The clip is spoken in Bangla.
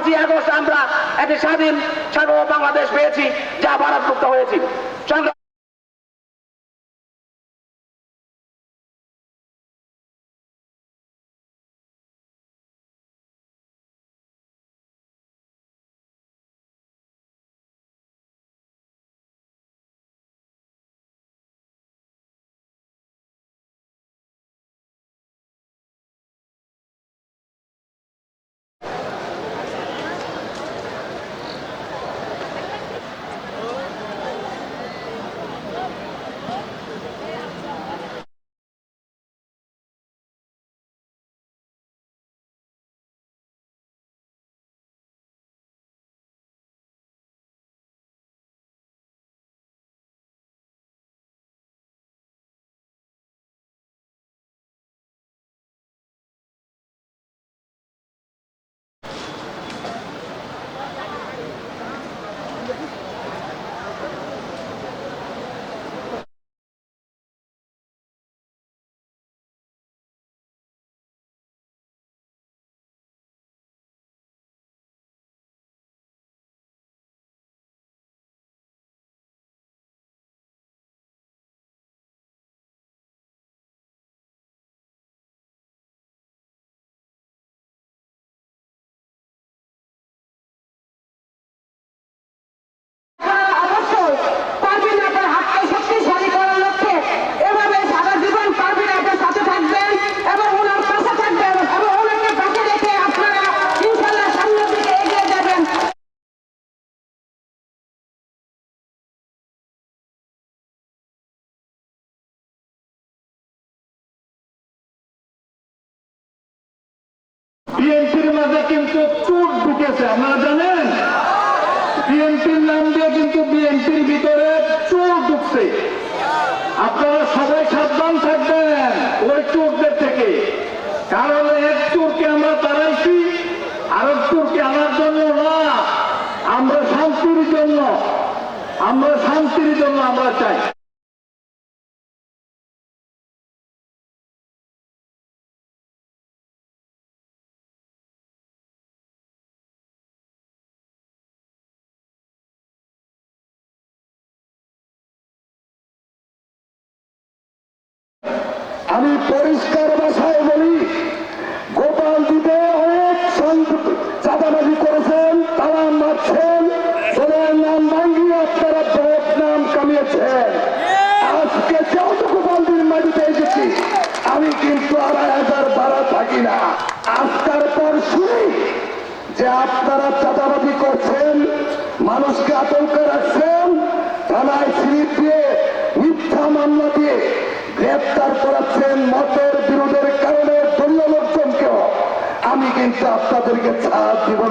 5ই আগস্ট আমরা একটি স্বাধীন সার্বভৌম বাংলাদেশ পেয়েছি, যা ভারতমুক্ত হয়েছি। বিএনপির মাঝে কিন্তু চোট ঢুকেছে, আপনারা জানেন। বিএনপির নাম দিয়ে কিন্তু বিএনপির ভিতরে চোট ঢুকছে। আপনারা সবাই সাবধান থাকবেন ওই চোরদের থেকে, কারণ এক চোরকে আমরা তাড়াইছি, আরেক চোরকে আনার জন্য না, আমরা শান্তির জন্য আমরা চাই। আমি পরিষ্কার ভাষায় বলি, গোপাল দ্বীপে অনেক চাঁদাবাজি করেছেন, তারা মারছেন, ওদের নাম ভাঙিয়ে আপনারা বহুত নাম কামিয়েছেন। আজকে যেহেতু গোপাল দ্বীপ মাটিতে এসেছি, আমি কিন্তু 2,500 ভাড়া থাকি না। আজকার পর শুনি যে আপনারা চাঁদাবাজি করছেন, মানুষকে আতঙ্কে রাখছেন, থানায় স্লিপ দিয়ে মিথ্যা মামলা দিয়ে গ্রেপ্তার করাচ্ছেন মতের বিরোধের কারণে দলীয় লোকজনকেও। আমি কিন্তু আপনাদেরকে ছাড় দিব